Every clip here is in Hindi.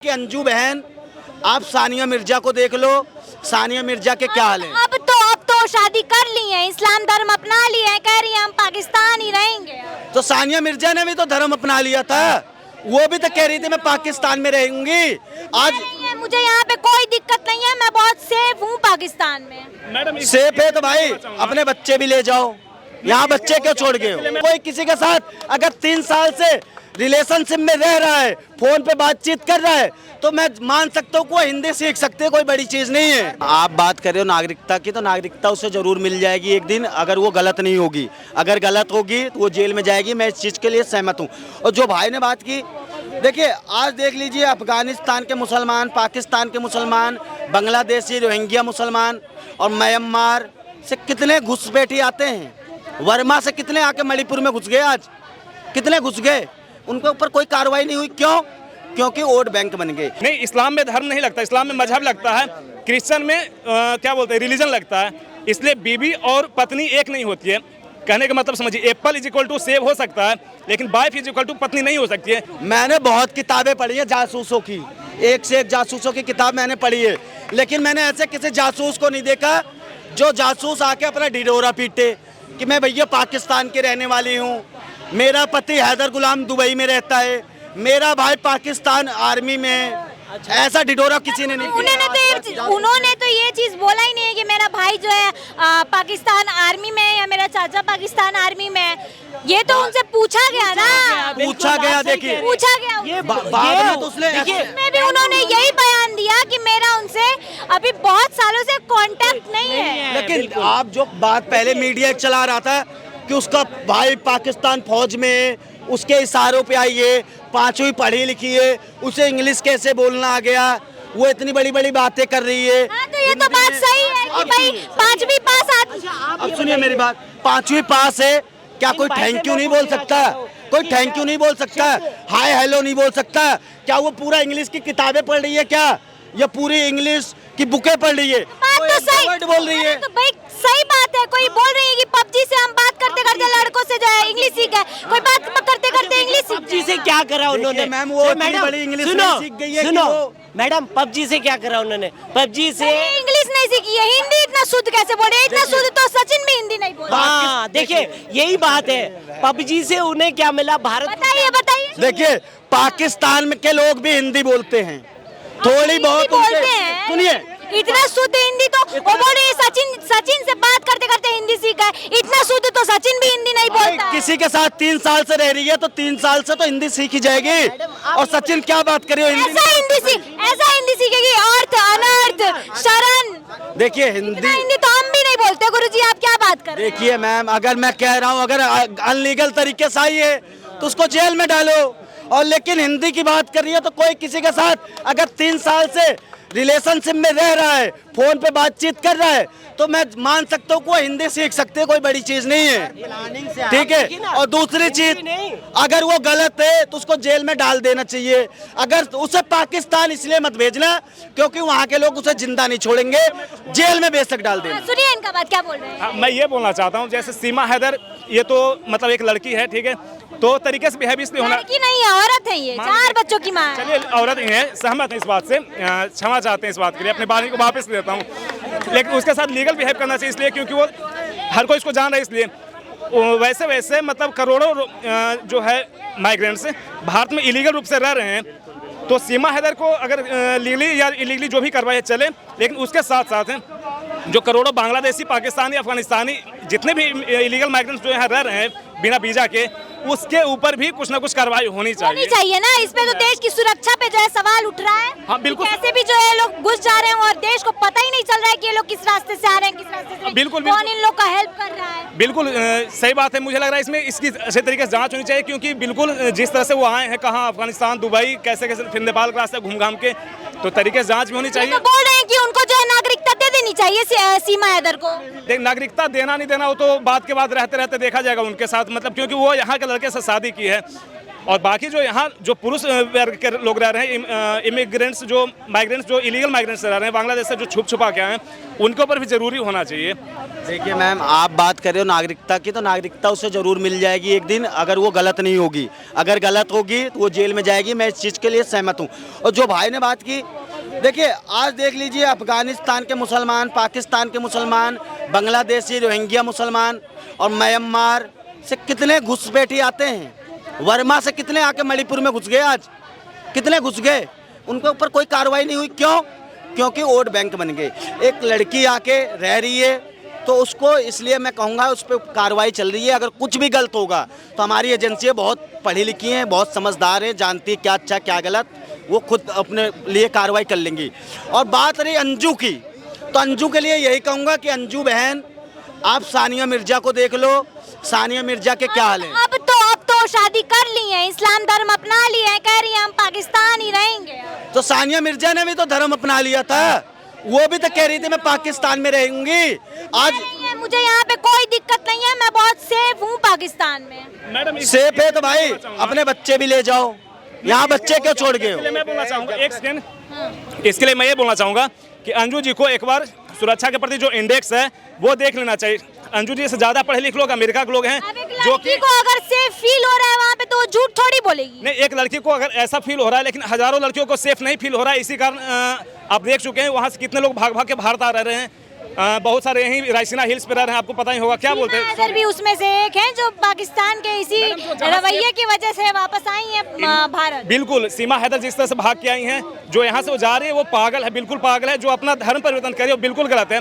कि अंजू बहन, आप सानिया मिर्जा को देख लो, सानिया मिर्जा के क्या हाल है। अब तो शादी कर ली है, इस्लाम धर्म अपना लिया है, कह रही है हम पाकिस्तान ही रहेंगे। तो सानिया मिर्जा ने भी तो धर्म अपना लिया था, वो भी तो कह रही थी मैं पाकिस्तान में रहूंगी। आज मुझे यहाँ पे कोई दिक्कत नहीं है, मैं बहुत सेफ हूँ पाकिस्तान में। मैडम सेफ है तो भाई अपने बच्चे भी ले जाओ, यहाँ बच्चे क्यों छोड़ गए हो। कोई किसी के साथ अगर 3 साल से रिलेशनशिप में रह रहा है, फोन पे बातचीत कर रहा है, तो मैं मान सकता हूँ कोई हिंदी सीख सकते हैं, कोई बड़ी चीज नहीं है। आप बात कर रहे हो नागरिकता की, तो नागरिकता उसे जरूर मिल जाएगी एक दिन, अगर वो गलत नहीं होगी। अगर गलत होगी तो वो जेल में जाएगी, मैं इस चीज के लिए सहमत हूँ। और जो भाई ने बात की, देखिए आज देख लीजिए अफगानिस्तान के मुसलमान, पाकिस्तान के मुसलमान, बांग्लादेशी रोहिंग्या मुसलमान और म्यांमार से कितने घुसपैठी आते हैं, वर्मा से कितने आके मणिपुर में घुस गए, आज कितने घुस गए, उनके ऊपर कोई कार्रवाई नहीं हुई। क्यों? क्योंकि वोट बैंक बन गए। नहीं, इस्लाम में धर्म नहीं लगता, इस्लाम में मजहब लगता है, क्रिश्चियन में क्या बोलते हैं रिलीजन लगता है, इसलिए बीवी और पत्नी एक नहीं होती है। कहने का मतलब समझिए, एप्पल इज इक्वल टू सेब हो सकता है, लेकिन वाइफ इज इक्वल टू पत्नी नहीं हो सकती है। मैंने बहुत किताबें पढ़ी है जासूसों की, एक से एक जासूसों की किताब मैंने पढ़ी है, लेकिन मैंने ऐसे किसी जासूस को नहीं देखा जो जासूस आके अपना ढिढोरा पीटे कि मैं भैया पाकिस्तान की रहने वाली हूँ, मेरा पति हैदर गुलाम दुबई में रहता है, मेरा भाई पाकिस्तान आर्मी में। ऐसा ढिढोरा किसी ने नहीं किया। उन्होंने तो ये चीज बोला ही नहीं है कि मेरा भाई जो है पाकिस्तान आर्मी में है या मेरा चाचा पाकिस्तान आर्मी में है। ये तो उनसे पूछा गया ना, पूछा गया, देखिए पूछा गया। ये बाद में तो उसने में भी उन्होंने यही बयान दिया कि मेरा उनसे अभी बहुत सालों से कांटेक्ट नहीं है। लेकिन आप जो बात पहले मीडिया चला रहा था कि उसका भाई पाकिस्तान फौज में है, उसके इशारों पे आई है, 5वीं पढ़ी लिखी है, उसे इंग्लिश कैसे बोलना आ गया, वो इतनी बड़ी बड़ी बातें कर रही है। हाँ, तो ये तो बात सही है कि भाई 5वीं पास अब सुनिए मेरी बात, 5वीं पास है, क्या कोई थैंक यू नहीं बोल सकता? कोई थैंक यू नहीं बोल सकता, हाय हेलो नहीं बोल सकता? क्या वो पूरा इंग्लिश की किताबें पढ़ रही है क्या, या पूरी इंग्लिश की बुकें पढ़ रही है? बात तो सही वर्ड बोल रही है। तो भाई सही बात है, कोई बोल रही है कि पबजी से हम बात करते करते लड़कों से जो है इंग्लिश सीख गए, कोई बात करते करते इंग्लिश सीख पबजी से क्या करा उन्होंने? मैम वो इतनी बड़ी इंग्लिश सीख गई है। सुनो मैडम, पबजी से क्या करा उन्होंने? पबजी से इंग्लिश नहीं सीखी है, हिंदी इतना शुद्ध कैसे बोले? इतना शुद्ध तो सचिन भी हिंदी नहीं बोलता। हाँ देखिए, यही बात है, पबजी से उन्हें क्या मिला? भारत। बताइए देखिए पाकिस्तान के लोग भी हिंदी बोलते हैं, थोड़ी बहुत बोलते हैं। सुनिए इतना शुद्ध हिंदी तो वो बोल रही है, सचिन से बात करते करते हिंदी सीखा है। इतना शुद्ध तो सचिन भी हिंदी नहीं बोलता है। किसी के साथ 3 साल से रह रही है तो 3 साल से तो हिंदी सीखी जाएगी। और सचिन क्या बात कर रही हो हिंदी? ऐसा हिंदी सीखेगी, अर्थ अनर्थ शरण। देखिए हिंदी तो हम भी नहीं बोलते गुरुजी, आप क्या बात कर रहे हैं? देखिए मैम, अगर मैं कह रहा हूँ अगर अनलीगल तरीके से आई है तो उसको जेल में डालो, और लेकिन हिंदी की बात कर रही है तो कोई किसी के साथ अगर 3 साल से रिलेशनशिप में रह रहा है, फोन पे बातचीत कर रहा है, तो मैं मान सकता हूँ कोई हिंदी सीख सकते हैं, कोई बड़ी चीज नहीं है, ठीक है। और दूसरी चीज, अगर वो गलत है तो उसको जेल में डाल देना चाहिए। अगर उसे पाकिस्तान इसलिए मत भेजना क्योंकि वहाँ के लोग उसे जिंदा नहीं छोड़ेंगे, जेल में बेशक डाल देना। सुनिए इनका बात क्या बोल रहे हैं। मैं ये बोलना चाहता हूँ, जैसे सीमा हैदर, ये तो मतलब एक लड़की है, ठीक है, तो तरीके से बिहेव इसलिए होना। लड़की नहीं है, औरत है, ये 4 बच्चों की माँ है। चलिए औरत ही है, सहमत है इस बात से, क्षमा चाहते हैं इस बात के लिए, अपने बात को वापस लेता हूँ, लेकिन उसके साथ लीगल बिहेव करना चाहिए, इसलिए क्योंकि वो हर कोई इसको जान रहा है, इसलिए वैसे मतलब करोड़ों जो है माइग्रेंट्स भारत में इलीगल रूप से रह रहे हैं, तो सीमा हैदर को अगर लीगली या इलीगली जो भी कार्रवाई चले, लेकिन उसके साथ साथ जो करोड़ों बांग्लादेशी, पाकिस्तानी, अफगानिस्तानी जितने भी इलीगल माइग्रेंट्स जो यहाँ रह रहे हैं बिना वीजा के, उसके ऊपर भी कुछ ना कुछ कार्रवाई होनी चाहिए ना। इस पे तो देश की सुरक्षा पे जो है सवाल उठ रहा है। हाँ बिल्कुल, कैसे भी जो है लोग घुस जा रहे हैं और देश को पता ही नहीं चल रहा है कि ये लोग किस रास्ते से आ रहे हैं, किस रास्ते से। बिल्कुल कौन इन लोग का हेल्प कर रहा है। बिल्कुल सही बात है। मुझे लग रहा है इसमें इसकी अच्छे तरीके से जांच होनी चाहिए, क्योंकि बिल्कुल जिस तरह से वो आए हैं, कहाँ अफगानिस्तान, दुबई, कैसे कैसे फिर नेपाल का रास्ते घूम घाम के, तो तरीके से जांच भी होनी चाहिए। तो बोल रहे हैं कि उनको जो है नागरिकता दे देनी चाहिए सीमा हैदर को। देख, नागरिकता देना नहीं देना वो तो बात के बाद रहते रहते देखा जाएगा उनके साथ, मतलब क्योंकि वो यहाँ के लड़के से शादी की है, और बाकी जो यहाँ जो पुरुष वर्ग के लोग रह रहे हैं, इमिग्रेंट्स जो माइग्रेंट्स जो इलीगल माइग्रेंट्स रह रहे हैं बांग्लादेश से, जो छुप छुपा के आए हैं, उनके ऊपर भी ज़रूरी होना चाहिए। देखिए मैम, आप बात कर रहे हो नागरिकता की, तो नागरिकता उसे ज़रूर मिल जाएगी एक दिन, अगर वो गलत नहीं होगी। अगर गलत होगी तो वो जेल में जाएगी, मैं इस चीज़ के लिए सहमत हूँ। और जो भाई ने बात की, देखिए आज देख लीजिए अफ़गानिस्तान के मुसलमान, पाकिस्तान के मुसलमान, बांग्लादेशी रोहिंग्या मुसलमान और म्यांमार से कितने घुसपैठी आते हैं, वर्मा से कितने आके मणिपुर में घुस गए, आज कितने घुस गए, उनके ऊपर कोई कार्रवाई नहीं हुई। क्यों? क्योंकि वोट बैंक बन गए। एक लड़की आके रह रही है तो उसको, इसलिए मैं कहूँगा उस पर कार्रवाई चल रही है। अगर कुछ भी गलत होगा तो हमारी एजेंसियाँ बहुत पढ़ी लिखी हैं, बहुत समझदार हैं, जानती है क्या अच्छा क्या गलत, वो खुद अपने लिए कार्रवाई कर लेंगी। और बात रही अंजू की, तो अंजू के लिए यही कहूँगा कि अंजू बहन, आप सानिया मिर्जा को देख लो, सानिया मिर्जा के क्या हाल है। अब तो शादी कर ली है, इस्लाम धर्म अपना लिया है, कह रही है हम पाकिस्तान ही रहेंगे। तो सानिया मिर्जा ने भी तो धर्म अपना लिया था, वो भी तो कह रही थी मैं पाकिस्तान में रहूंगी। आज मुझे यहाँ पे कोई दिक्कत नहीं है, मैं बहुत सेफ हूँ पाकिस्तान में। मैडम सेफ है तो भाई अपने बच्चे भी ले जाओ, यहाँ बच्चे क्यों छोड़ गए हो? मैं बोलना चाहूँगा, एक सेकेंड, इसके लिए मैं ये बोलना चाहूँगा कि अंजू जी को एक बार सुरक्षा के प्रति जो इंडेक्स है वो देख लेना चाहिए। अंजू जी से ज्यादा पढ़े लिखे लोग अमेरिका के लोग हैं, जो कि को अगर सेफ फील हो रहा है वहाँ पे तो झूठ थोड़ी बोलेगी। नहीं, एक लड़की को अगर ऐसा फील हो रहा है, लेकिन हजारों लड़कियों को सेफ नहीं फील हो रहा है। इसी कारण आप देख चुके हैं वहाँ से कितने लोग भाग भाग के बाहर आ रहे हैं। बहुत सारे यहीं रायसीना हिल्स पे रह रहे हैं, आपको पता ही होगा क्या बोलते हैं। भी उसमें से एक है जो पाकिस्तान के इसी रवैये की वजह से वापस आई है भारत। बिल्कुल, सीमा हैदर जिस तरह से भाग के आई हैं, जो यहाँ से वो जा रही है वो पागल है, बिल्कुल पागल है। जो अपना धर्म परिवर्तन करे वो बिल्कुल गलत है।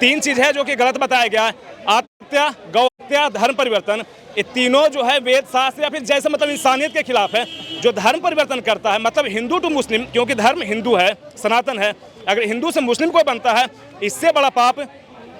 3 चीज है जो कि गलत बताया गया है, आत्महत्या, गौहत्या, धर्म परिवर्तन। ये तीनों जो है वेद शास्त्र या फिर जैसे मतलब इंसानियत के खिलाफ है। जो धर्म परिवर्तन करता है, मतलब हिंदू टू मुस्लिम, क्योंकि धर्म हिंदू है, सनातन है, अगर हिंदू से मुस्लिम कोई बनता है इससे बड़ा पाप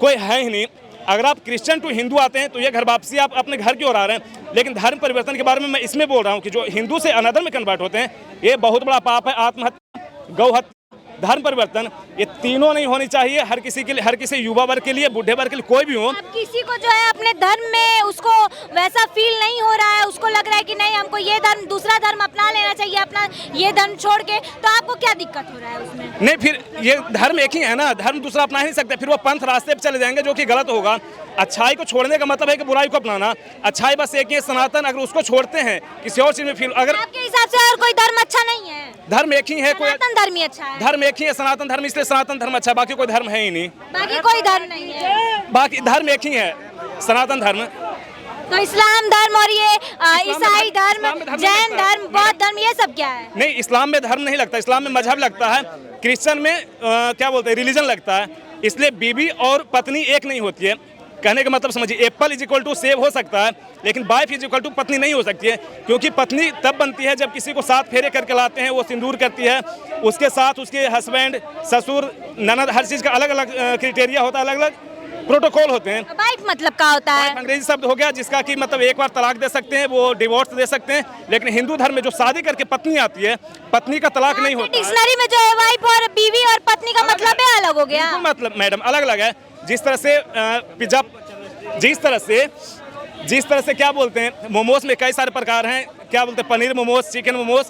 कोई है ही नहीं। अगर आप क्रिश्चियन टू हिंदू आते हैं तो ये घर वापसी आप अपने घर की ओर आ रहे हैं। लेकिन धर्म परिवर्तन के बारे में मैं इसमें बोल रहा हूँ कि जो हिंदू से अनदर में कन्वर्ट होते हैं, ये बहुत बड़ा पाप है। आत्महत्या, गौहत्या, धर्म परिवर्तन, ये तीनों नहीं होनी चाहिए हर किसी के लिए, हर किसी युवा वर्ग के लिए, बुढ़े वर्ग के लिए, कोई भी हो। अब किसी को जो है अपने धर्म में उसको वैसा फील नहीं हो रहा है, उसको लग रहा है कि नहीं हमको ये धर्म, दूसरा धर्म अपना लेना चाहिए, अपना ये धर्म छोड़ के, तो आपको क्या दिक्कत हो रहा है उसमें? नहीं, फिर ये धर्म एक ही है ना, धर्म दूसरा अपना ही नहीं सकते। फिर वो पंथ रास्ते पे चले जाएंगे जो कि गलत होगा। अच्छाई को छोड़ने का मतलब है कि बुराई को अपनाना। अच्छाई बस एक ही है, सनातन। अगर उसको छोड़ते हैं किसी और चीज में फील, अगर आपके हिसाब से और कोई धर्म अच्छा नहीं है? धर्म एक ही है, कोई सनातन धर्म ही अच्छा है। धर्म एक ही है, सनातन धर्म, इसलिए सनातन धर्म अच्छा है, बाकी कोई धर्म है ही नहीं। बाकी कोई धर्म नहीं है, बाकी धर्म एक ही है, सनातन धर्म। तो इस्लाम धर्म और ये ईसाई धर्म, जैन धर्म, बौद्ध धर्म, ये सब क्या है? नहीं, इस्लाम में धर्म नहीं लगता, इस्लाम में मजहब लगता है। क्रिश्चियन में क्या बोलते हैं, रिलीजन लगता है। इसलिए बीवी और पत्नी एक नहीं होती है। कहने का मतलब समझिए, एप्पल इज इक्वल टू सेब हो सकता है, लेकिन वाइफ इज इक्वल टू पत्नी नहीं हो सकती है। क्योंकि पत्नी तब बनती है जब किसी को 7 फेरे करके लाते हैं, वो सिंदूर करती है, उसके साथ उसके हस्बैंड, ससुर, ननद, हर चीज़ का अलग अलग क्राइटेरिया होता है, अलग अलग प्रोटोकॉल होते हैं। वाइफ मतलब क्या होता है? अंग्रेजी शब्द हो गया जिसका कि मतलब एक बार तलाक दे सकते हैं, वो डिवोर्स दे सकते हैं। लेकिन हिंदू धर्म में जो शादी करके पत्नी आती है, पत्नी का तलाक नहीं होता। डिक्शनरी में जो है वाइफ और बीवी और पत्नी का मतलब है अलग हो गया। मतलब मैडम अलग अलग है। जिस तरह से पिज्जा, जिस तरह से क्या बोलते हैं, मोमोज में कई सारे प्रकार हैं, क्या बोलते हैं, पनीर मोमोज, चिकन मोमोज,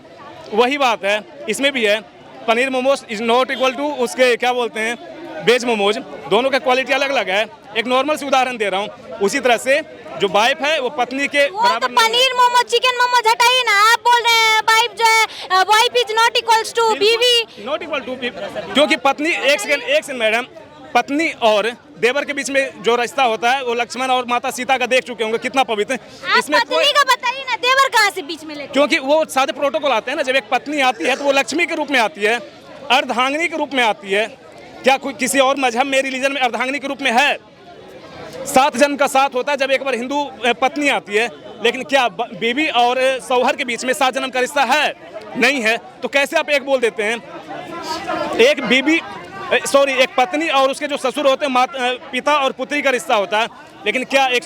वही बात है इसमें भी है। Paneer momos is not equal to उसके क्या बोलते हैं, वेज मोमोज। दोनों का क्वालिटी अलग अलग है। एक नॉर्मल से उदाहरण दे रहा हूँ। उसी तरह से जो वाइफ है वो पत्नी के बराबर तो पनीर मोमोज, चिकन मोमोज हटाइए ना। आप बोल रहे हैं वाइफ जो है, wife is not equals to biwi, not equal to biwi, क्योंकि पत्नी, एक सेकंड मैडम, पत्नी और देवर के बीच में जो रिश्ता होता है वो लक्ष्मण और माता सीता का देख चुके होंगे, कितना पवित्र। इसमें पत्नी का बताइए ना, देवर कहाँ से बीच में लेते? क्योंकि वो सारे प्रोटोकॉल आते हैं ना। जब एक पत्नी आती है तो वो लक्ष्मी के रूप में आती है, अर्धांगिनी के रूप में आती है। क्या कोई किसी और मजहब में, रिलीजन में अर्धांगिनी के रूप में है? 7 जन्म का साथ होता है जब एक बार हिंदू पत्नी आती है। लेकिन क्या बीवी और शौहर के बीच में 7 जन्म का रिश्ता है? नहीं है। तो कैसे आप एक बोल देते हैं? एक पत्नी और उसके जो ससुर होते हैं, पिता और पुत्री का रिश्ता होता है। लेकिन क्या एक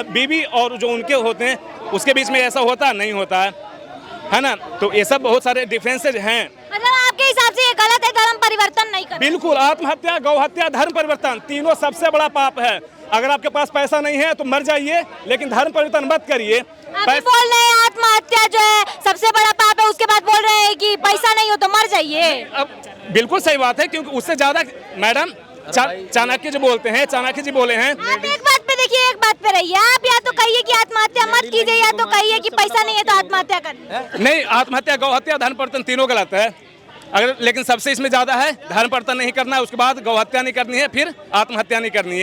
बीवी और जो उनके होते हैं उसके बीच में ऐसा होता नहीं होता है ना? तो ये सब बहुत सारे डिफरेंसेज हैं। मतलब आपके हिसाब से ये गलत है, धर्म परिवर्तन नहीं करना? बिल्कुल, आत्महत्या, गौ हत्या, धर्म परिवर्तन तीनों सबसे बड़ा पाप है। अगर आपके पास पैसा नहीं है तो मर जाइए, लेकिन धर्म परिवर्तन मत करिए। अभी बोल रहे हैं आत्महत्या जो है सबसे बड़ा पाप है, उसके बाद बोल रहे हैं कि पैसा नहीं हो तो मर जाइए। अब बिल्कुल सही बात है, क्योंकि उससे ज्यादा मैडम चाणक्य जी बोलते हैं, चाणक्य जी बोले हैं। आप एक बात पे देखिए, एक बात पे रहिए, आप या तो कहिए कि आत्महत्या मत कीजिए या तो कहिए कि पैसा नहीं है तो आत्महत्या करिए। नहीं, आत्महत्या, गौ हत्या, धर्म परिवर्तन तीनों गलत है। अगर लेकिन सबसे इसमें ज्यादा है धर्म परिवर्तन नहीं करना है, उसके बाद गौ हत्या नहीं करनी है, फिर आत्महत्या नहीं करनी है।